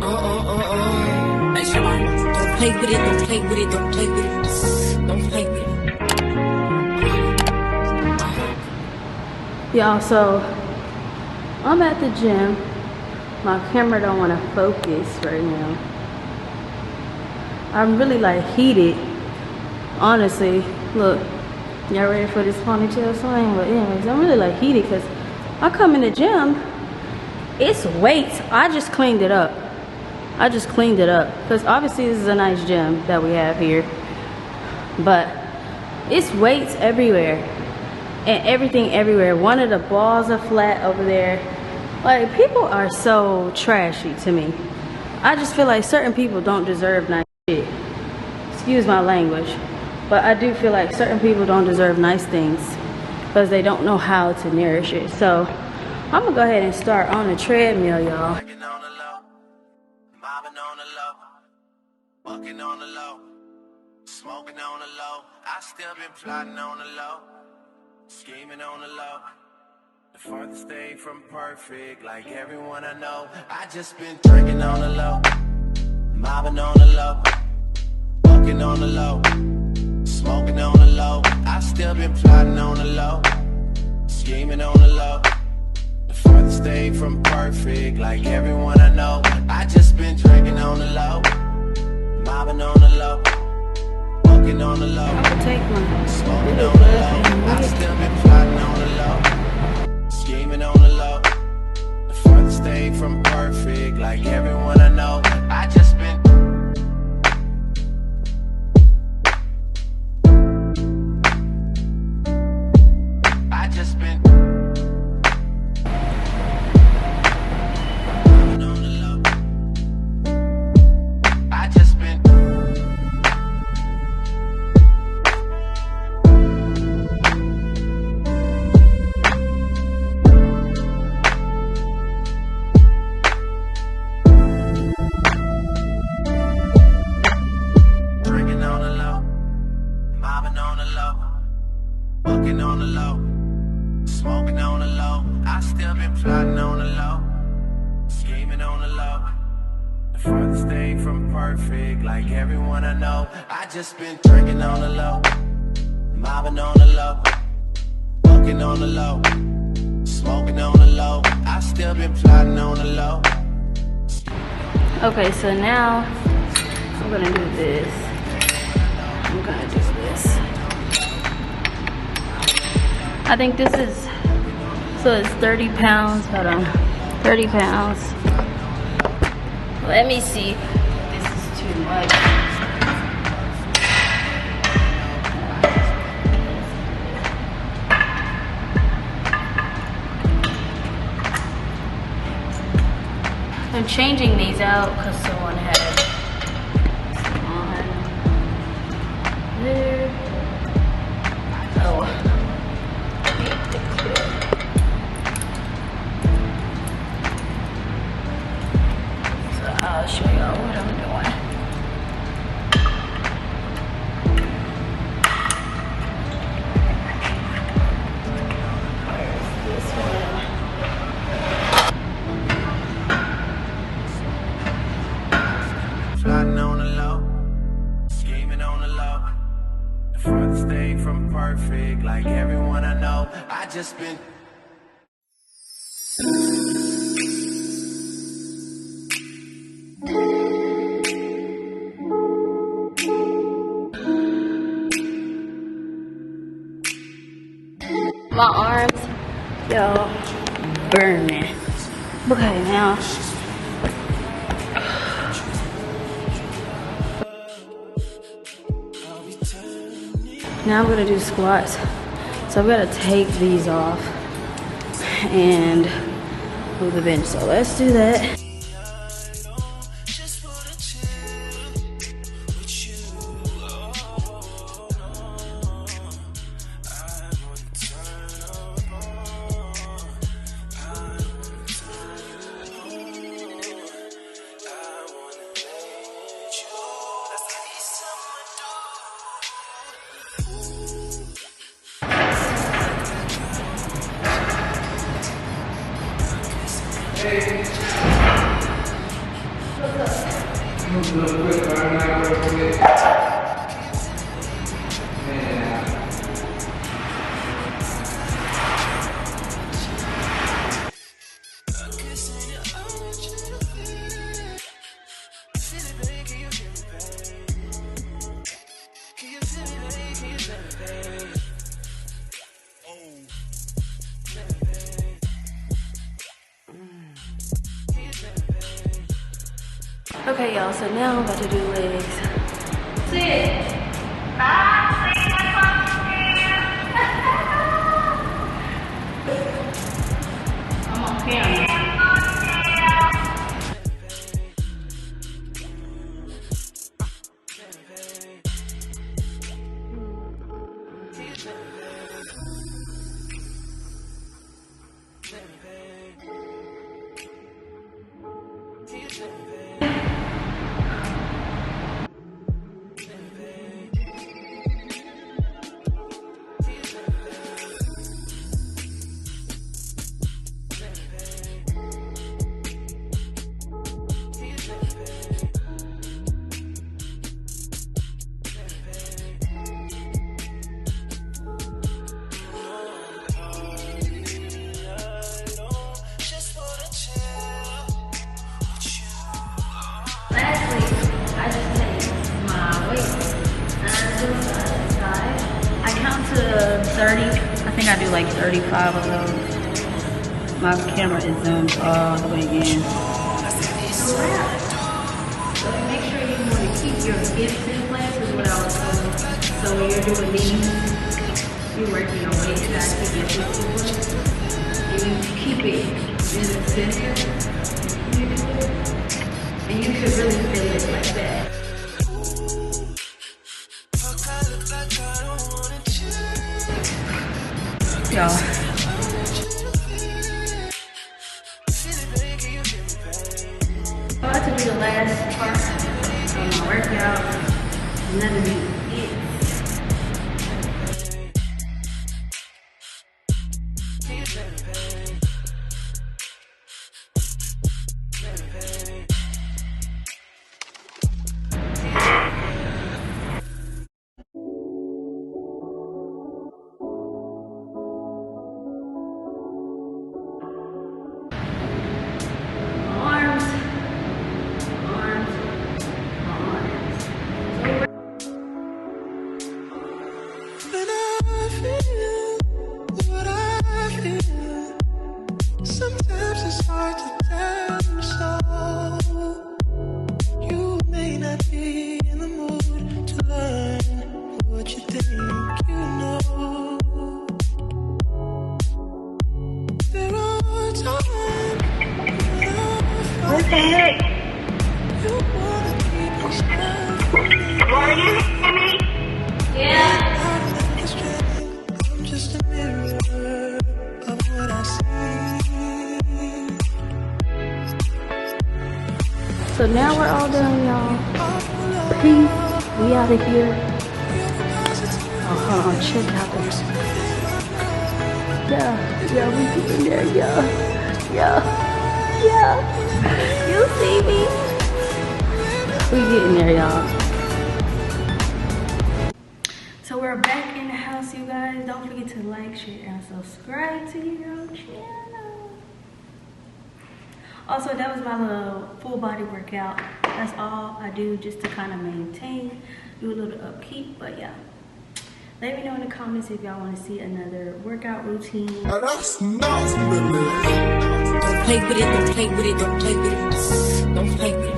Don't play with it, don't play with it, don't play with it. Don't play with it. Y'all, so I'm at the gym. My camera don't want to focus right now. I'm really like heated. Honestly, look. Y'all ready for this ponytail swing? But anyways, I'm really like heated because I come in the gym. It's weights. I just cleaned it up. Because obviously this is a nice gym that we have here. But it's weights everywhere. And everything everywhere. One of the balls are flat over there. Like, people are so trashy to me. I just feel like certain people don't deserve nice shit. Excuse my language. But I do feel like certain people don't deserve nice things because they don't know how to nourish it. So I'm gonna go ahead and start on the treadmill, y'all. Walking on the low, smoking on the low. I still been plotting on the low, scheming on the low. The farthest thing from perfect, like everyone I know. I just been drinking on the low, mobbing on the low, walking on the low, smoking on the low. I still been plotting on the low, scheming on the low. The farthest thing from perfect, like everyone I know. I just been drinking on the low, mobbing on the low, walking on the low. I'm gonna take my smoking on the low. I still been plotting on the low, scheming on the low. The farthest thing from perfect, like everyone I know. I just been. Just been drinking on the low, mobbing on the low, walking on the low, smoking on the low. I still been plotting on the low. Okay, so now I'm gonna do this. I think this is, so it's 30 pounds. Hold on, 30 pounds. Let me see. This is too much. I'm changing these out because someone had on there. Oh. So I'll show y'all what I'm doing. Where's this one? Plotting on the low, scheming on the low. The farthest thing from perfect, like everyone I know. I just been. My arms, yo, burning. Okay, now. Now I'm gonna do squats. So I've gotta take these off and move the bench. So let's do that. Okay, y'all, so now I'm about to do legs. Sit. I'm on camera. I count to 30. I think I do like 35 of those. My camera is zoomed all the way in. So make sure you want to keep your hips in place is what I was told. So when you're doing these, you're working your waist back to keep your hips in place. And you keep it in the center. And you can really feel it like that. Y'all. I'm about to do the last part of my workout. And that'll be it. Sometimes it's hard to tell you so. You may not be in the mood to learn what you think you know. There are times What the heck? you wanna keep it strong. Are you hearing me? Yeah. I'm just a mirror of what I see. So now we're all done, y'all. Peace. We out of here. Oh, hold on. Check out this. Yeah, we getting there, yeah. You see me? We getting there, y'all. So we're back in the house, you guys. Don't forget to like, share, and subscribe to your channel. Also, that was my little full body workout. That's all I do just to kind of maintain, do a little upkeep, but yeah. Let me know in the comments if y'all want to see another workout routine. Don't play with it, don't play with it, don't play with it. Don't play with it.